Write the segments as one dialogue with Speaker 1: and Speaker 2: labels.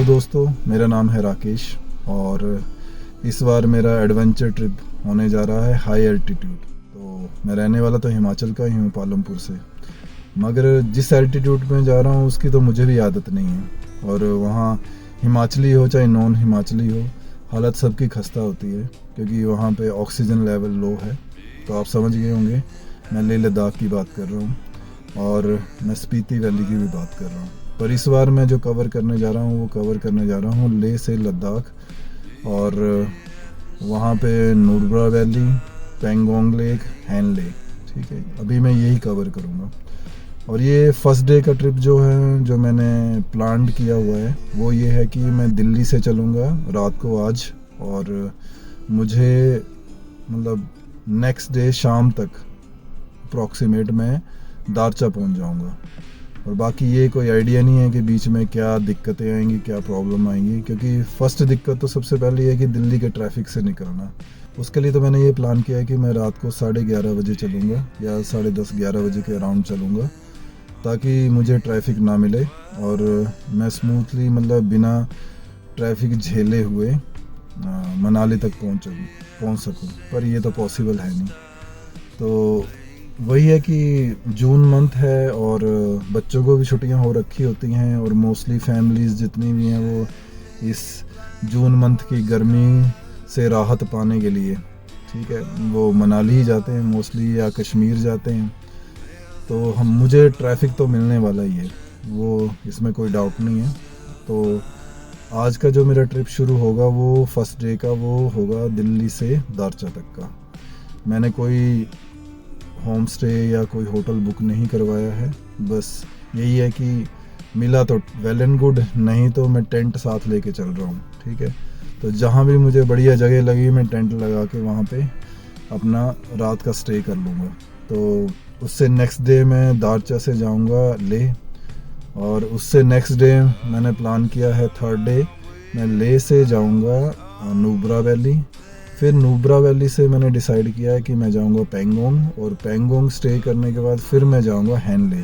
Speaker 1: दोस्तों, मेरा नाम है राकेश और इस बार मेरा एडवेंचर ट्रिप होने जा रहा है हाई एल्टीट्यूड। तो मैं रहने वाला तो हिमाचल का ही हूँ, पालमपुर से, मगर जिस एल्टीट्यूड में जा रहा हूँ उसकी तो मुझे भी आदत नहीं है। और वहाँ हिमाचली हो चाहे नॉन हिमाचली हो, हालत सबकी खस्ता होती है क्योंकि वहाँ पे ऑक्सीजन लेवल लो है। तो आप समझ गए होंगे मैं लेह लद्दाख की बात कर रहा हूँ और मैं स्पीति वैली की भी बात कर रहा हूँ। पर इस बार मैं जो कवर करने जा रहा हूँ वो कवर करने जा रहा हूँ लेह से लद्दाख, और वहाँ पे नुब्रा वैली, पेंगोंग लेक, हैन लेक। ठीक है, अभी मैं यही कवर करूँगा। और ये फर्स्ट डे का ट्रिप जो है, जो मैंने प्लान किया हुआ है वो ये है कि मैं दिल्ली से चलूँगा रात को आज, और मुझे मतलब नेक्स्ट डे शाम तक अप्रॉक्सीमेट मैं दारचा पहुँच जाऊँगा। और बाकी ये कोई आइडिया नहीं है कि बीच में क्या दिक्कतें आएंगी, क्या प्रॉब्लम आएंगी, क्योंकि फ़र्स्ट दिक्कत तो सबसे पहले है कि दिल्ली के ट्रैफिक से निकलना। उसके लिए तो मैंने ये प्लान किया है कि मैं रात को 11:30 बजे चलूँगा या 10:30-11 बजे के अराउंड चलूँगा, ताकि मुझे ट्रैफिक ना मिले और मैं स्मूथली मतलब बिना ट्रैफिक झेले हुए मनाली तक पहुँच सकूँ। पर ये तो पॉसिबल है नहीं। तो वही है कि जून मंथ है और बच्चों को भी छुट्टियां हो रखी होती हैं, और मोस्टली फैमिलीज़ जितनी भी हैं वो इस जून मंथ की गर्मी से राहत पाने के लिए, ठीक है, वो मनाली ही जाते हैं मोस्टली या कश्मीर जाते हैं। तो मुझे ट्रैफिक तो मिलने वाला ही है, वो इसमें कोई डाउट नहीं है। तो आज का जो मेरा ट्रिप शुरू होगा वो फर्स्ट डे का वो होगा दिल्ली से दारचा तक का। मैंने कोई होम स्टे या कोई होटल बुक नहीं करवाया है, बस यही है कि मिला तो वेल एंड गुड, नहीं तो मैं टेंट साथ लेके चल रहा हूँ। ठीक है, तो जहाँ भी मुझे बढ़िया जगह लगी मैं टेंट लगा के वहाँ पे अपना रात का स्टे कर लूँगा। तो उससे नेक्स्ट डे मैं दारचा से जाऊँगा लेह, और उससे नेक्स्ट डे मैंने प्लान किया है थर्ड डे मैं लेह से जाऊँगा नुब्रा वैली। फिर नुब्रा वैली से मैंने डिसाइड किया है कि मैं जाऊंगा पेंगोंग, और पेंगोंग स्टे करने के बाद फिर मैं जाऊंगा हैन ले,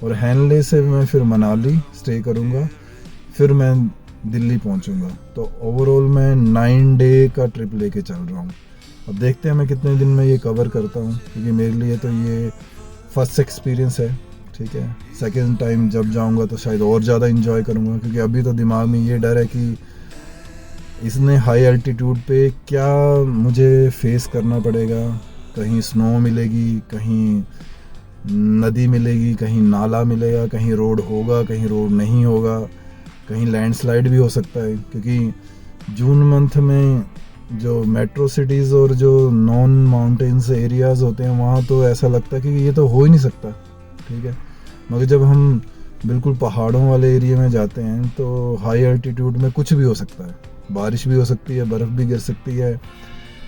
Speaker 1: और हैन ले से मैं फिर मनाली स्टे करूंगा, फिर मैं दिल्ली पहुंचूंगा। तो ओवरऑल मैं 9 डे का ट्रिप लेके चल रहा हूं। अब देखते हैं मैं कितने दिन में ये कवर करता हूं, क्योंकि मेरे लिए तो ये फर्स्ट एक्सपीरियंस है। ठीक है, सेकेंड टाइम जब जाऊँगा तो शायद और ज़्यादा इंजॉय करूँगा, क्योंकि अभी तो दिमाग में ये डर है कि इसने हाई एल्टीट्यूड पे क्या मुझे फेस करना पड़ेगा। कहीं स्नो मिलेगी, कहीं नदी मिलेगी, कहीं नाला मिलेगा, कहीं रोड होगा, कहीं रोड नहीं होगा, कहीं लैंडस्लाइड भी हो सकता है, क्योंकि जून मंथ में जो मेट्रो सिटीज़ और जो नॉन माउंटेन्स एरियाज़ होते हैं वहाँ तो ऐसा लगता है कि ये तो हो ही नहीं सकता। ठीक है, मगर जब हम बिल्कुल पहाड़ों वाले एरिया में जाते हैं तो हाई एल्टीट्यूड में कुछ भी हो सकता है, बारिश भी हो सकती है, बर्फ़ भी गिर सकती है,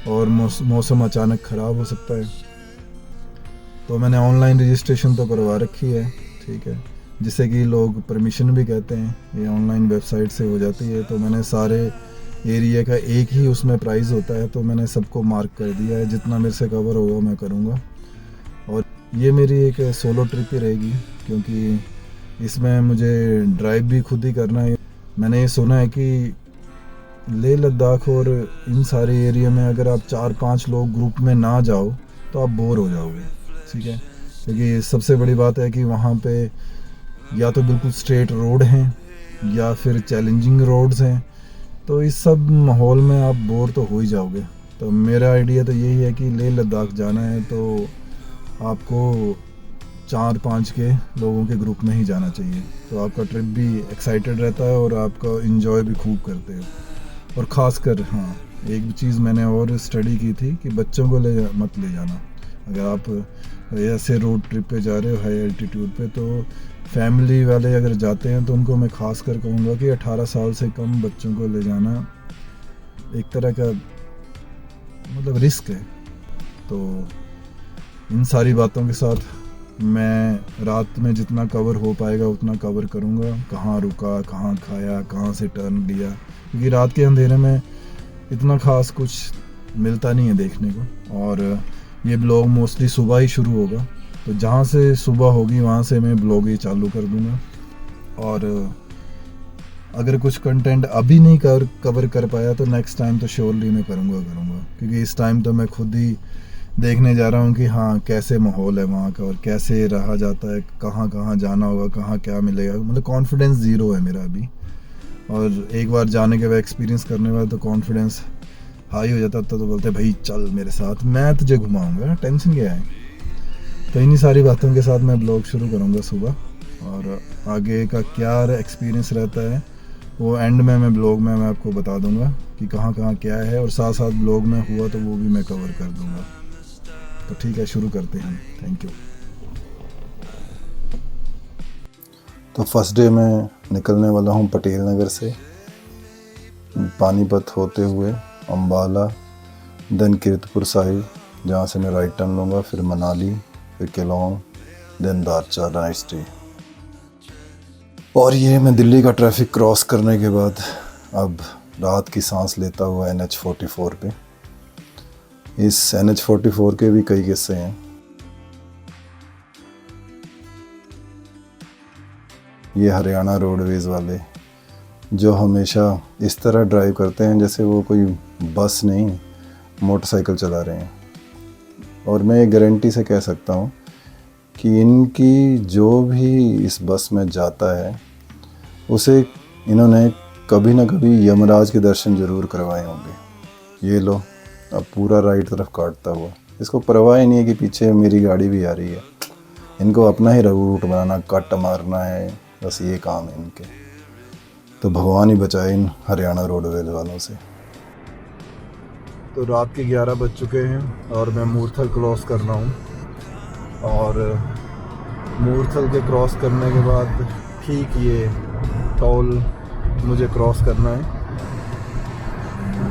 Speaker 1: और मौसम अचानक ख़राब हो सकता है। तो मैंने ऑनलाइन रजिस्ट्रेशन तो करवा रखी है, ठीक है, जिसे कि लोग परमिशन भी कहते हैं, ये ऑनलाइन वेबसाइट से हो जाती है। तो मैंने सारे एरिया का एक ही उसमें प्राइस होता है, तो मैंने सबको मार्क कर दिया है, जितना मेरे से कवर होगा मैं करूँगा। और ये मेरी एक सोलो ट्रिप ही रहेगी, क्योंकि इसमें मुझे ड्राइव भी खुद ही करना है। मैंने ये सुना है कि लेह लद्दाख और इन सारे एरिया में अगर आप 4-5 लोग ग्रुप में ना जाओ तो आप बोर हो जाओगे। ठीक है, क्योंकि सबसे बड़ी बात है कि वहाँ पे या तो बिल्कुल स्ट्रेट रोड हैं या फिर चैलेंजिंग रोड्स हैं, तो इस सब माहौल में आप बोर तो हो ही जाओगे। तो मेरा आइडिया तो यही है कि लेह लद्दाख जाना है तो आपको 4-5 के लोगों के ग्रुप में ही जाना चाहिए, तो आपका ट्रिप भी एक्साइटेड रहता है और आपका इंजॉय भी खूब करते हो। और ख़ासकर हाँ, एक चीज़ मैंने और स्टडी की थी कि बच्चों को मत ले जाना। अगर आप ऐसे रोड ट्रिप पे जा रहे हो हाई एल्टीट्यूड पे, तो फैमिली वाले अगर जाते हैं तो उनको मैं ख़ासकर कहूँगा कि 18 साल से कम बच्चों को ले जाना एक तरह का मतलब रिस्क है। तो इन सारी बातों के साथ मैं रात में जितना कवर हो पाएगा उतना कवर करूँगा, कहाँ रुका, कहाँ खाया, कहाँ से टर्न लिया, क्योंकि रात के अंधेरे में इतना ख़ास कुछ मिलता नहीं है देखने को। और ये ब्लॉग मोस्टली सुबह ही शुरू होगा, तो जहाँ से सुबह होगी वहाँ से मैं ब्लॉग ही चालू कर दूँगा। और अगर कुछ कंटेंट अभी नहीं कवर कर पाया तो नेक्स्ट टाइम तो श्योरली मैं करूँगा, क्योंकि इस टाइम तो मैं खुद ही देखने जा रहा हूँ कि हाँ कैसे माहौल है वहाँ का और कैसे रहा जाता है, कहाँ कहाँ जाना होगा, कहाँ क्या मिलेगा। मतलब कॉन्फिडेंस ज़ीरो है मेरा अभी, और एक बार जाने के बाद एक्सपीरियंस करने के बाद तो कॉन्फिडेंस हाई हो जाता। तो बोलते भाई चल मेरे साथ, मैं तुझे घुमाऊँगा, टेंशन क्या है। तो इन्हीं सारी बातों के साथ मैं ब्लॉग शुरू करूँगा सुबह, और आगे का क्या एक्सपीरियंस रहता है वो एंड में मैं ब्लॉग में मैं आपको बता दूंगा कि कहाँ कहाँ क्या है, और साथ साथ ब्लॉग में हुआ तो वो भी मैं कवर कर दूंगा। तो ठीक है, शुरू करते हैं। Thank you. तो फर्स्ट डे मैं निकलने वाला हूँ पटेल नगर से, पानीपत होते हुए अम्बाला, देन कीरतपुर साहिब, जहाँ से मैं राइट टर्न लूँगा, फिर मनाली, फिर Keylong, then Darcha night stay. और ये मैं दिल्ली का ट्रैफिक क्रॉस करने के बाद अब रात की सांस लेता हुआ NH44 पे। इस NH44 के भी कई किस्से हैं। ये हरियाणा रोडवेज़ वाले जो हमेशा इस तरह ड्राइव करते हैं जैसे वो कोई बस नहीं मोटरसाइकिल चला रहे हैं। और मैं ये गारंटी से कह सकता हूँ कि इनकी जो भी इस बस में जाता है उसे इन्होंने कभी ना कभी यमराज के दर्शन ज़रूर करवाए होंगे। ये लो अब पूरा राइट तरफ काटता हुआ, इसको परवाह ही नहीं है कि पीछे मेरी गाड़ी भी आ रही है। इनको अपना ही रूट बनाना, कट मारना है, बस ये काम है इनके। तो भगवान ही बचाए इन हरियाणा रोडवेज वालों से। तो रात के 11 बज चुके हैं और मैं मूर्थल क्रॉस कर रहा हूँ, और मूर्थल के क्रॉस करने के बाद ठीक ये टोल मुझे क्रॉस करना है,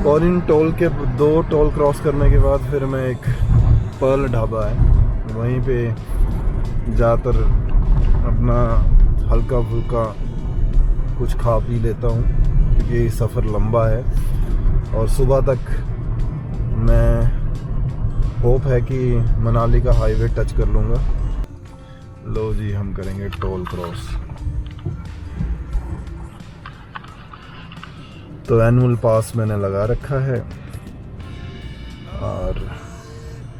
Speaker 1: और इन टोल के 2 टोल क्रॉस करने के बाद फिर मैं एक पर्ल ढाबा है वहीं पे जाकर अपना हल्का फुल्का कुछ खा पी लेता हूँ, क्योंकि सफ़र लंबा है और सुबह तक मैं होप है कि मनाली का हाईवे टच कर लूँगा। लो जी, हम करेंगे टोल क्रॉस। तो एनुअल पास मैंने लगा रखा है, और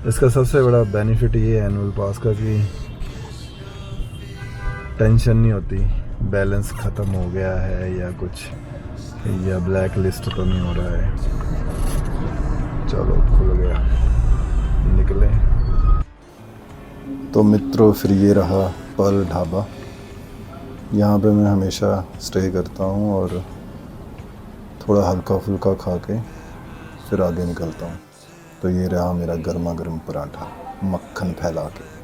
Speaker 1: इसका सबसे बड़ा बेनिफिट ये है एनुअल पास का कि टेंशन नहीं होती बैलेंस ख़त्म हो गया है या कुछ, या ब्लैक लिस्ट तो नहीं हो रहा है। चलो खुल गया, निकले। तो मित्रों फिर ये रहा पर्ल ढाबा, यहाँ पे मैं हमेशा स्टे करता हूँ और थोड़ा हल्का फुल्का खा के फिर आगे निकलता हूँ। तो ये रहा मेरा गर्मा गर्म पराठा मक्खन फैला के।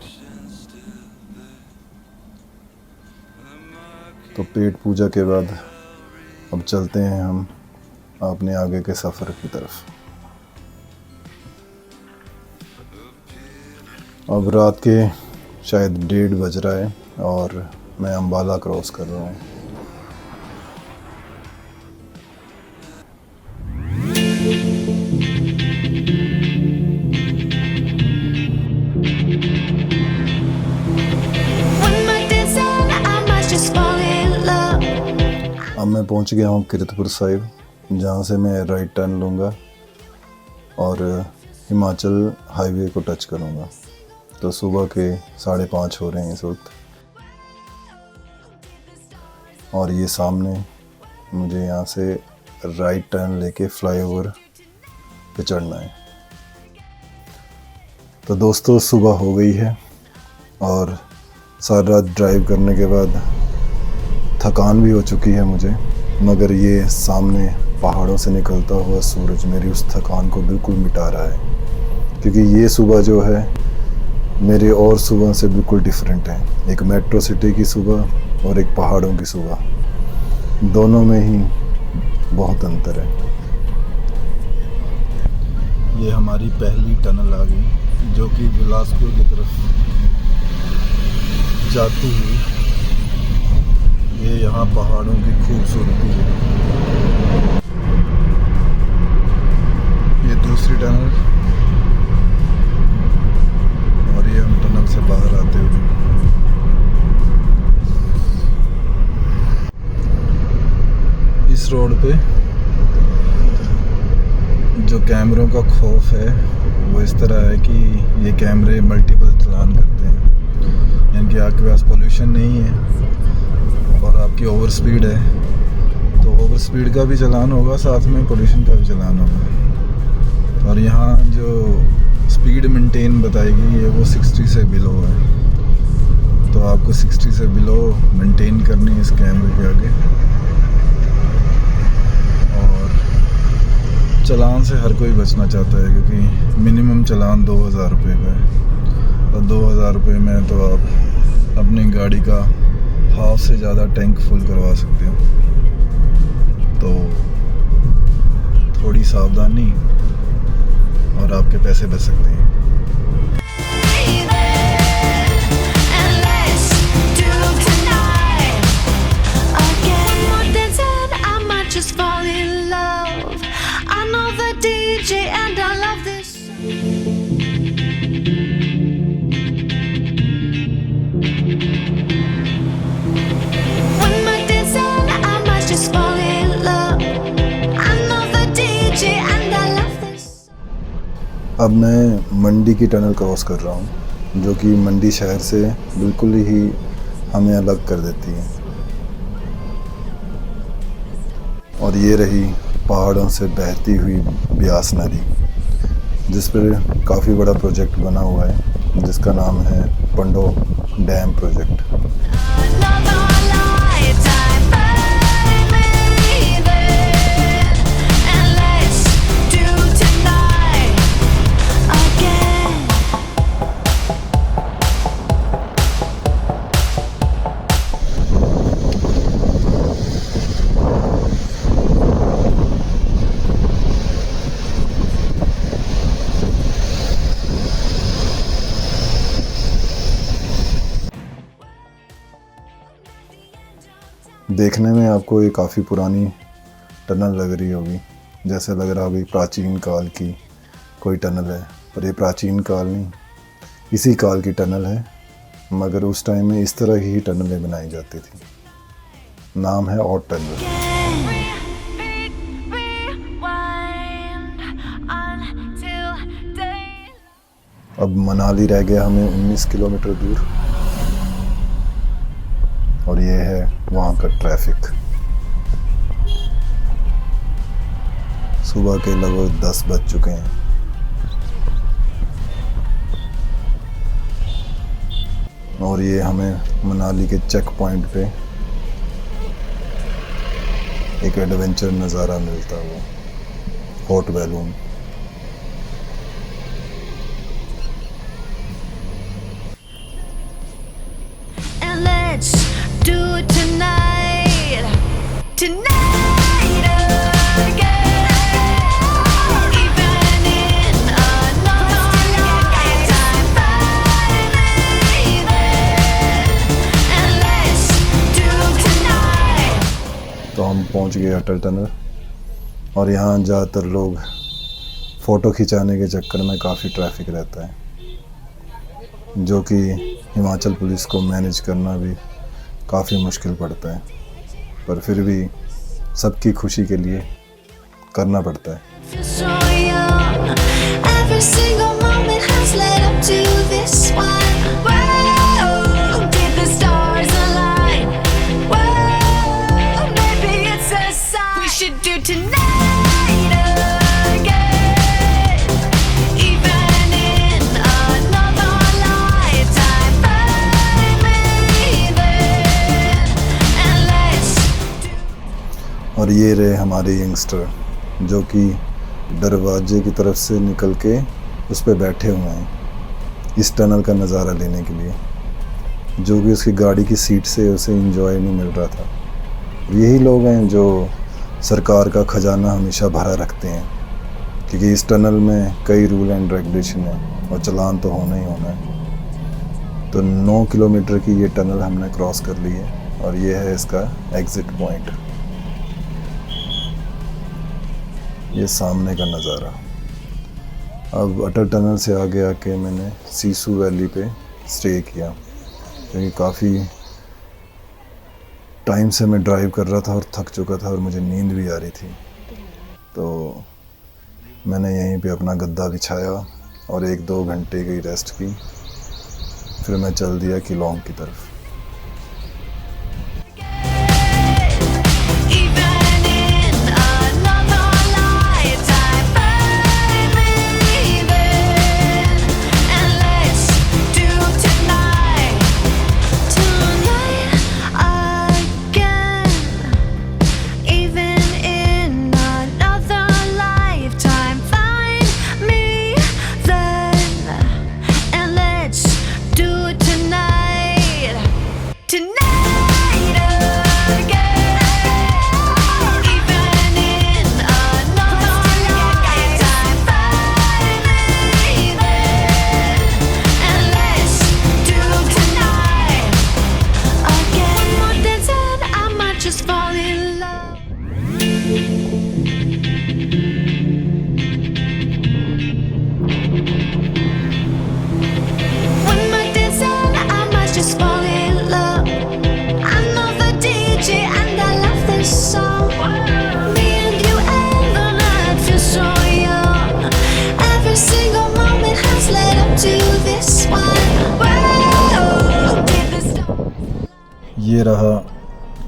Speaker 1: तो पेट पूजा के बाद अब चलते हैं हम अपने आगे के सफ़र की तरफ। अब रात के शायद 1:30 बज रहा है और मैं अम्बाला क्रॉस कर रहा हूँ। अब मैं पहुंच गया हूं कीरतपुर साहिब, जहां से मैं राइट टर्न लूँगा और हिमाचल हाईवे को टच करूँगा। तो सुबह के 5:30 हो रहे हैं इस वक्त, और ये सामने मुझे यहाँ से राइट टर्न लेके फ्लाईओवर पे चढ़ना है। तो दोस्तों सुबह हो गई है और सारी रात ड्राइव करने के बाद थकान भी हो चुकी है मुझे, मगर ये सामने पहाड़ों से निकलता हुआ सूरज मेरी उस थकान को बिल्कुल मिटा रहा है। क्योंकि ये सुबह जो है मेरे और सुबह से बिल्कुल डिफरेंट है। एक मेट्रो सिटी की सुबह और एक पहाड़ों की सुबह, दोनों में ही बहुत अंतर है। ये हमारी पहली टनल आ गई जो कि बिलासपुर की तरफ जाती हुई। ये यहाँ पहाड़ों की खूबसूरती है। ये दूसरी टनल, और ये हम टनल से बाहर आते हुए। पे जो कैमरों का खौफ है वो इस तरह है कि ये कैमरे मल्टीपल चलान करते हैं, यानी कि आपके पास पोल्यूशन नहीं है और आपकी ओवर स्पीड है, तो ओवर स्पीड का भी चलान होगा, साथ में पोल्यूशन का भी चलान होगा। और यहाँ जो स्पीड मेंटेन बताएगी ये वो 60 से बिलो है, तो आपको 60 से बिलो मेंटेन करनी है इस कैमरे के आगे। और चालान से हर कोई बचना चाहता है क्योंकि मिनिमम चालान 2000 रुपये का है, और 2000 रुपये में तो आप अपनी गाड़ी का हाफ से ज़्यादा टैंक फुल करवा सकते हो। तो थोड़ी सावधानी और आपके पैसे बच सकते हैं। अब मैं मंडी की टनल क्रॉस कर रहा हूँ, जो कि मंडी शहर से बिल्कुल ही हमें अलग कर देती है। और ये रही पहाड़ों से बहती हुई ब्यास नदी, जिस पर काफ़ी बड़ा प्रोजेक्ट बना हुआ है जिसका नाम है पंडो डैम प्रोजेक्ट। देखने में आपको ये काफ़ी पुरानी टनल लग रही होगी, जैसे लग रहा होगी प्राचीन काल की कोई टनल है, पर ये प्राचीन काल नहीं, इसी काल की टनल है। मगर उस टाइम में इस तरह ही टनलें बनाई जाती थी। नाम है ऑट टनल। अब मनाली रह गया हमें 19 किलोमीटर दूर, और ये है वहाँ का ट्रैफिक। सुबह के लगभग 10 बज चुके हैं। और ये हमें मनाली के चेक पॉइंट पे एक एडवेंचर नज़ारा मिलता हुआ, hot balloon.
Speaker 2: Do it tonight, tonight again. Even in another lifetime, baby. And let's do tonight.
Speaker 1: तो हम पहुंच गए अटल टनल, और यहाँ ज़्यादातर लोग फ़ोटो खिंचाने के चक्कर में काफ़ी ट्रैफिक रहता है, जो कि हिमाचल पुलिस को मैनेज करना भी काफ़ी मुश्किल पड़ता है, पर फिर भी सबकी खुशी के लिए करना पड़ता है।
Speaker 2: So young, every single moment has led up to this one. Whoa, did the stars align? Whoa, maybe it's a sign. We should do tonight again. Even in another lifetime, baby. And let's do.
Speaker 1: और ये रहे हमारे youngster, जो कि दरवाजे की तरफ से निकल के उस पर बैठे हुए हैं इस टनल का नज़ारा लेने के लिए, जो कि उसकी गाड़ी की सीट से उसे एंजॉय नहीं मिल रहा था। यही लोग हैं जो सरकार का खजाना हमेशा भरा रखते हैं, क्योंकि इस टनल में कई रूल एंड रेगुलेशन है और चालान तो होना ही होना है। तो 9 किलोमीटर की ये टनल हमने क्रॉस कर ली है, और ये है इसका एग्ज़िट पॉइंट। ये सामने का नज़ारा। अब अटल टनल से आगे आके मैंने सीसू वैली पे स्टे किया, क्योंकि काफ़ी टाइम से मैं ड्राइव कर रहा था और थक चुका था और मुझे नींद भी आ रही थी, तो मैंने यहीं पे अपना गद्दा बिछाया और 1-2 घंटे की रेस्ट की। फिर मैं चल दिया किलोंग की तरफ।
Speaker 2: Even in another lifetime, find me there, and let's do tonight again. Even in another lifetime, find me then, and let's do it tonight. Tonight again. Even in another lifetime, find me there, and let's do tonight again. One more dance and I might just fall in love. One more dance and I might just fall in love. I know the DJ and I love this song. Me and you and the night feel so young. Every single moment has led up to this one. Whoa, did the stars
Speaker 1: ये रहा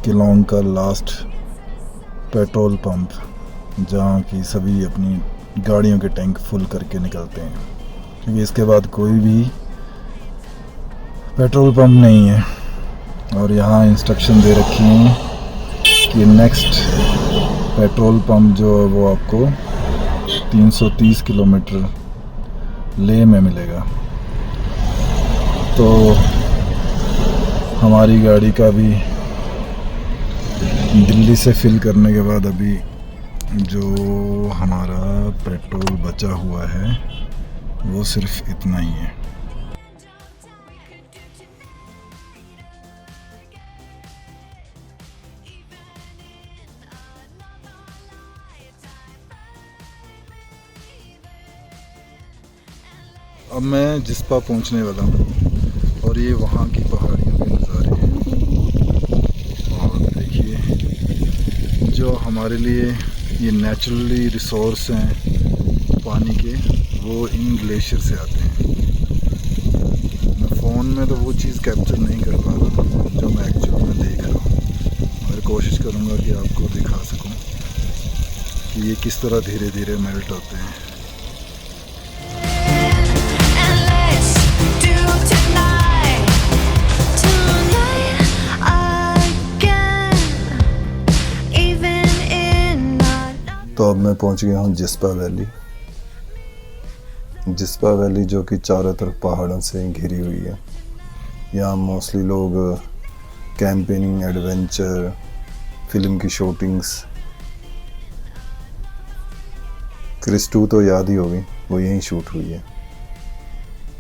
Speaker 1: किलोंग का last petrol pump, जहाँ की सभी अपनी गाड़ियों के tank full करके निकलते हैं, क्योंकि इसके बाद कोई भी पेट्रोल पंप नहीं है। और यहाँ इंस्ट्रक्शन दे रखी हैं कि नेक्स्ट पेट्रोल पंप जो है वो आपको 330 किलोमीटर ले में मिलेगा। तो हमारी गाड़ी का भी दिल्ली से फिल करने के बाद अभी जो हमारा पेट्रोल बचा हुआ है वो सिर्फ इतना ही है। अब मैं जिस्पा पहुंचने वाला हूँ और ये वहाँ की पहाड़ियों के नज़ारे हैं। और देखिए, जो हमारे लिए ये नेचुरली रिसोर्स हैं पानी के, वो इन ग्लेशियर से आते हैं। मैं फ़ोन में तो वो चीज़ कैप्चर नहीं कर पा रहा जो मैं एक्चुअल में देख रहा हूँ, मगर कोशिश करूँगा कि आपको दिखा सकूँ कि ये किस तरह धीरे धीरे मेल्ट होते हैं।
Speaker 2: and let's do tonight again. Even in another.
Speaker 1: तो अब मैं पहुंच गया हूं जिस्पा वैली। जिस्पा वैली जो कि चारों तरफ पहाड़ों से घिरी हुई है। यहाँ मोस्टली लोग कैंपेनिंग, एडवेंचर, फिल्म की शूटिंग्स, क्रिस 2 तो याद ही होगी, वो यहीं शूट हुई है।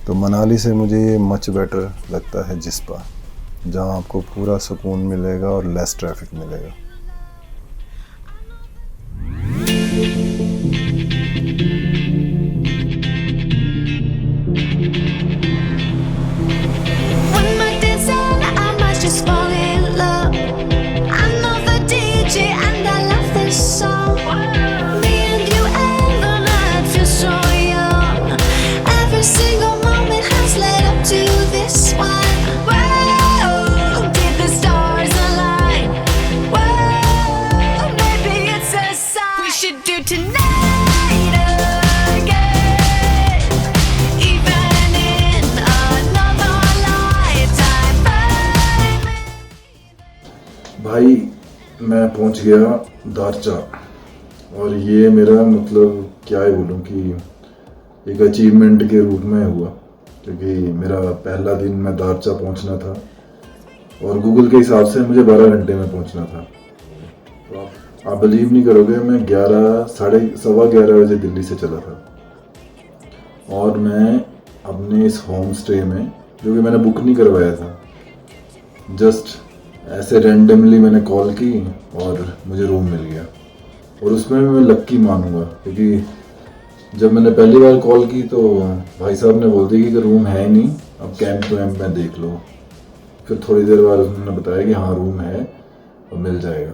Speaker 1: तो मनाली से मुझे ये मच बेटर लगता है जिस्पा, जहाँ आपको पूरा सुकून मिलेगा और लेस ट्रैफिक मिलेगा।
Speaker 2: One more dance and I might just fall in love. I know the DJ and I love this song. Me and you and the night feel so young. Every single moment has led up to this one. Whoa, did the stars align? Whoa, maybe it's a sign. We should do tonight again. Even in another lifetime.
Speaker 1: भाई मैं पहुंच गया दारचा, और ये मेरा मतलब क्या ही बोलूं कि एक अचीवमेंट के रूप में हुआ, क्योंकि मेरा पहला दिन मैं दारचा पहुंचना था और गूगल के हिसाब से मुझे 12 घंटे में पहुंचना था। तो आप बिलीव नहीं करोगे, मैं 11 बजे दिल्ली से चला था और मैं अपने इस होम स्टे में, जो कि मैंने बुक नहीं करवाया था, जस्ट ऐसे रैंडमली मैंने कॉल की और मुझे रूम मिल गया। और उसमें मैं लक्की मानूंगा, क्योंकि जब मैंने पहली बार कॉल की तो भाई साहब ने बोल दिया कि रूम है ही नहीं, अब कैंप तो में देख लो। फिर थोड़ी देर बाद उन्होंने बताया कि हाँ रूम है, मिल जाएगा।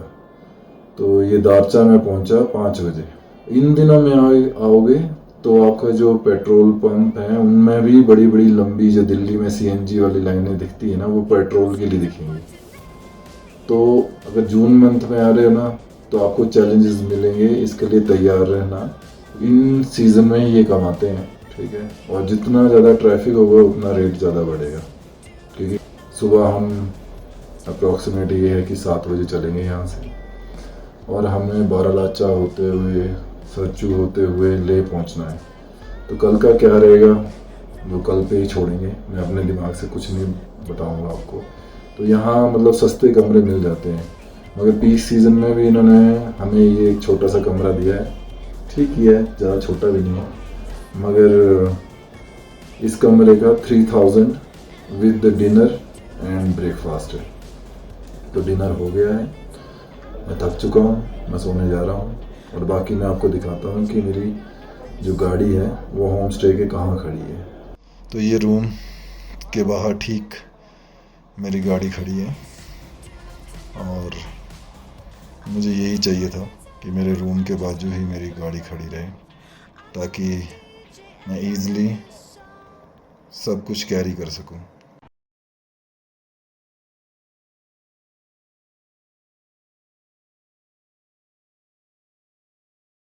Speaker 1: तो ये दारचा में पहुंचा 5 बजे। इन दिनों में आओगे तो आपका जो पेट्रोल पंप है उनमें भी बड़ी बड़ी लंबी जो दिल्ली में सीएनजी वाली लाइनें दिखती है ना, वो पेट्रोल के लिए दिखेंगी। तो अगर जून मंथ में आ रहे हो ना तो आपको चैलेंजेस मिलेंगे, इसके लिए तैयार रहना। इन सीज़न में ही ये कमाते हैं, ठीक है। और जितना ज़्यादा ट्रैफिक होगा उतना रेट ज़्यादा बढ़ेगा, क्योंकि सुबह हम अप्रॉक्सीमेट ये है कि 7 बजे चलेंगे यहाँ से और हमें बारालाचा होते हुए सरचू होते हुए ले पहुँचना है। तो कल का क्या रहेगा वो कल पे ही छोड़ेंगे, मैं अपने दिमाग से कुछ नहीं बताऊँगा आपको। तो यहाँ मतलब सस्ते कमरे मिल जाते हैं, मगर पीक सीज़न में भी इन्होंने हमें ये एक छोटा सा कमरा दिया है। ठीक ही है, ज़्यादा छोटा भी नहीं है, मगर इस कमरे का 3000 with the dinner and breakfast है। तो डिनर हो गया है, मैं थक चुका हूँ, मैं सोने जा रहा हूँ। और बाकी मैं आपको दिखाता हूँ कि मेरी जो गाड़ी है वो होम स्टे के कहाँ खड़ी है। तो ये रूम के बाहर ठीक मेरी गाड़ी खड़ी है और मुझे यही चाहिए था कि मेरे रूम के बाजू ही मेरी गाड़ी खड़ी रहे, ताकि मैं ईज़िली सब कुछ कैरी कर सकूं।